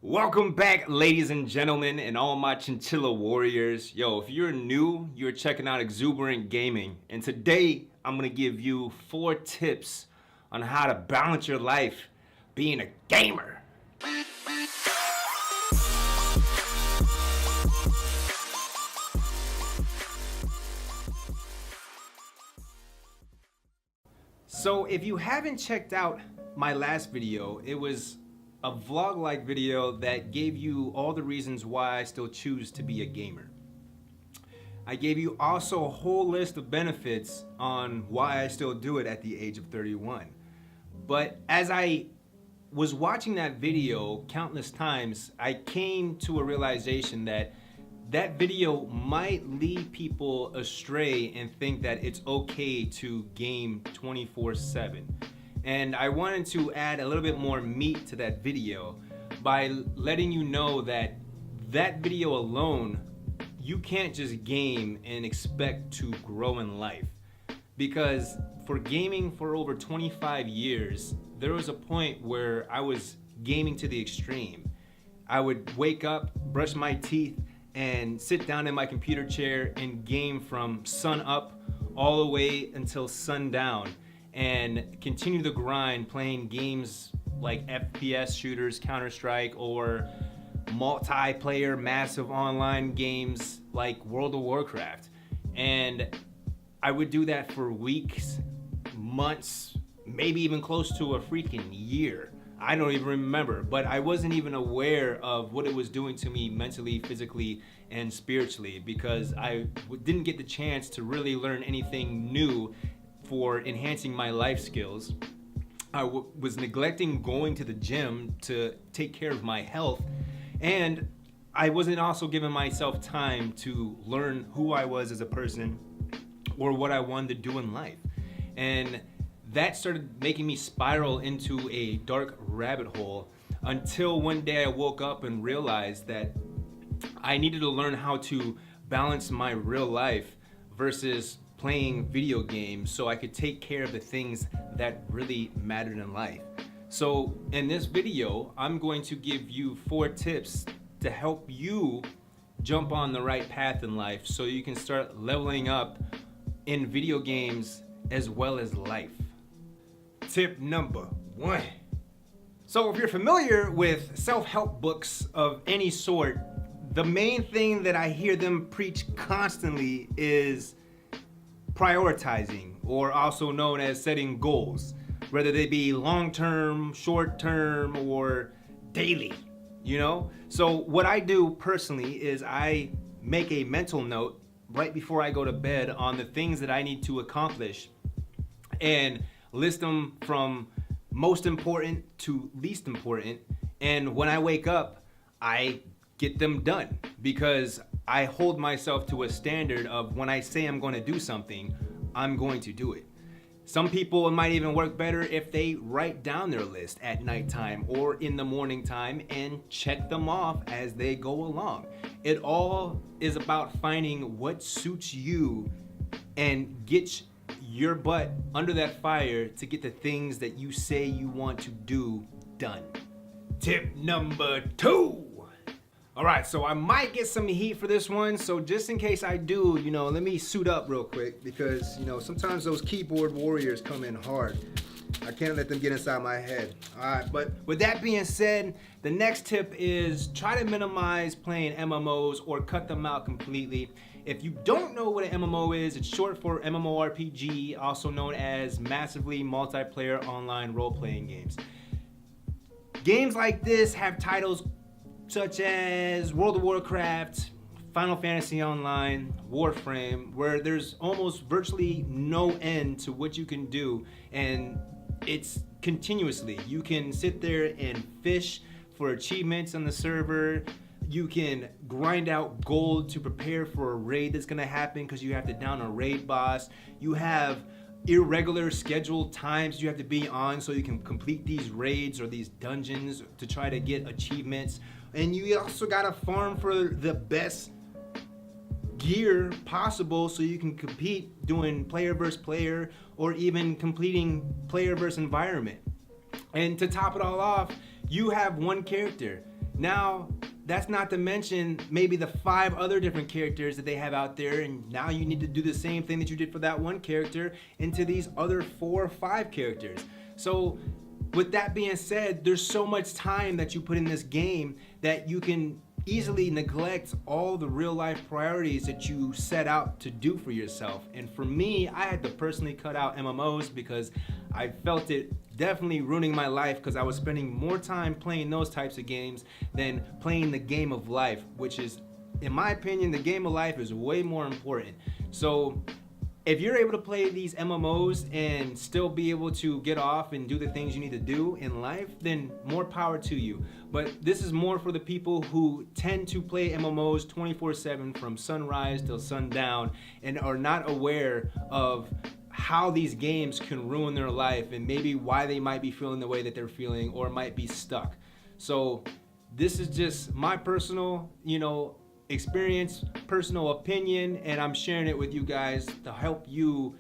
Welcome back, ladies and gentlemen, and all my chinchilla warriors. Yo, if you're new, you're checking out Exuberant Gaming, and today I'm gonna give you 4 tips on how to balance your life being a gamer. So if you haven't checked out my last video, it was a vlog-like video that gave you all the reasons why I still choose to be a gamer. I gave you also a whole list of benefits on why I still do it at the age of 31. But as I was watching that video countless times, I came to a realization that that video might lead people astray and think that it's okay to game 24/7. And I wanted to add a little bit more meat to that video by letting you know that that video alone, you can't just game and expect to grow in life. Because for gaming for over 25 years, there was a point where I was gaming to the extreme. I would wake up, brush my teeth, and sit down in my computer chair and game from sun up all the way until sundown, and continue the grind playing games like FPS shooters, Counter-Strike, or multiplayer massive online games like World of Warcraft. And I would do that for weeks, months, maybe even close to a freaking year. I don't even remember, but I wasn't even aware of what it was doing to me mentally, physically, and spiritually, because I didn't get the chance to really learn anything new for enhancing my life skills. I was neglecting going to the gym to take care of my health, and I wasn't also giving myself time to learn who I was as a person or what I wanted to do in life. And that started making me spiral into a dark rabbit hole until one day I woke up and realized that I needed to learn how to balance my real life versus playing video games so I could take care of the things that really mattered in life. So in this video, I'm going to give you 4 tips to help you jump on the right path in life so you can start leveling up in video games as well as life. Tip number 1. So if you're familiar with self-help books of any sort, the main thing that I hear them preach constantly is prioritizing, or also known as setting goals, whether they be long-term, short-term, or daily, you know? So what I do personally is I make a mental note right before I go to bed on the things that I need to accomplish and list them from most important to least important. And when I wake up, I get them done, because I hold myself to a standard of when I say I'm going to do something, I'm going to do it. Some people, it might even work better if they write down their list at nighttime or in the morning time and check them off as they go along. It all is about finding what suits you and get your butt under that fire to get the things that you say you want to do done. Tip number 2. All right, so I might get some heat for this one, so just in case I do, let me suit up real quick, because, sometimes those keyboard warriors come in hard. I can't let them get inside my head. All right, but with that being said, the next tip is try to minimize playing MMOs or cut them out completely. If you don't know what an MMO is, it's short for MMORPG, also known as massively multiplayer online role-playing games. Games like this have titles such as World of Warcraft, Final Fantasy Online, Warframe, where there's almost virtually no end to what you can do, and it's continuously. You can sit there and fish for achievements on the server. You can grind out gold to prepare for a raid that's gonna happen because you have to down a raid boss. You have irregular scheduled times you have to be on so you can complete these raids or these dungeons to try to get achievements. And you also gotta farm for the best gear possible so you can compete doing player versus player or even completing player versus environment. And to top it all off, you have one character. Now, that's not to mention maybe the 5 other different characters that they have out there, and now you need to do the same thing that you did for that one character into these other 4 or 5 characters. So with that being said, there's so much time that you put in this game that you can easily neglect all the real life priorities that you set out to do for yourself. And for me, I had to personally cut out MMOs because I felt it definitely ruining my life, because I was spending more time playing those types of games than playing the game of life, which is, in my opinion, the game of life is way more important. So if you're able to play these MMOs and still be able to get off and do the things you need to do in life, then more power to you. But this is more for the people who tend to play MMOs 24/7 from sunrise till sundown and are not aware of how these games can ruin their life and maybe why they might be feeling the way that they're feeling or might be stuck. So this is just my personal, experience, personal opinion, and I'm sharing it with you guys to help you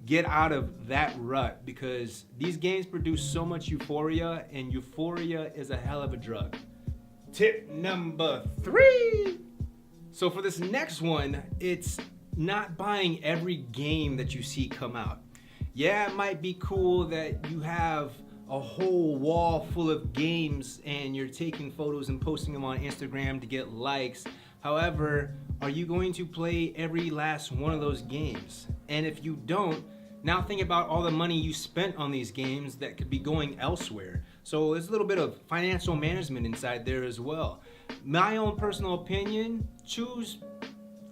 get out of that rut, because these games produce so much euphoria, and euphoria is a hell of a drug. Tip number 3. So for this next one, it's not buying every game that you see come out. Yeah, it might be cool that you have a whole wall full of games and you're taking photos and posting them on Instagram to get likes. However, are you going to play every last one of those games? And if you don't, now think about all the money you spent on these games that could be going elsewhere. So there's a little bit of financial management inside there as well. My own personal opinion, choose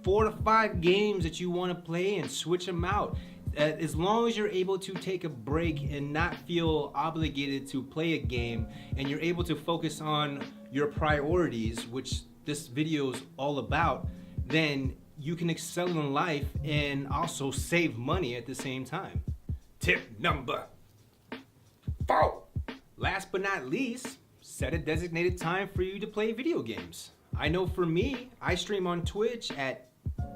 4 to 5 games that you want to play and switch them out. As long as you're able to take a break and not feel obligated to play a game, and you're able to focus on your priorities, which this video is all about, then you can excel in life and also save money at the same time. Tip number 4. Last but not least, set a designated time for you to play video games. I know for me, I stream on Twitch at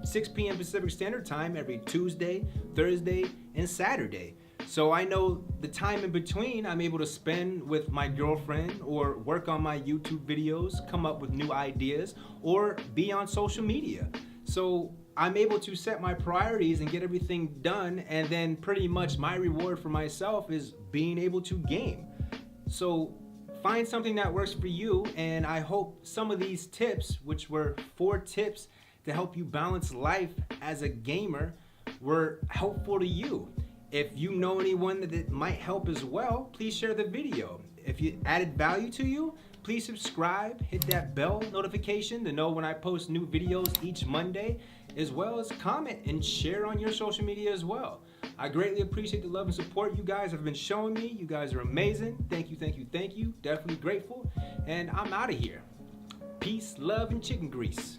6 p.m. Pacific Standard Time every Tuesday, Thursday, and Saturday. So I know the time in between I'm able to spend with my girlfriend or work on my YouTube videos, come up with new ideas, or be on social media. So I'm able to set my priorities and get everything done, and then pretty much my reward for myself is being able to game. So find something that works for you, and I hope some of these tips, which were 4 tips to help you balance life as a gamer, were helpful to you. If you know anyone that it might help as well, please share the video. If it added value to you, please subscribe, hit that bell notification to know when I post new videos each Monday, as well as comment and share on your social media as well. I greatly appreciate the love and support you guys have been showing me. You guys are amazing. Thank you, thank you, thank you. Definitely grateful. And I'm out of here. Peace, love, and chicken grease.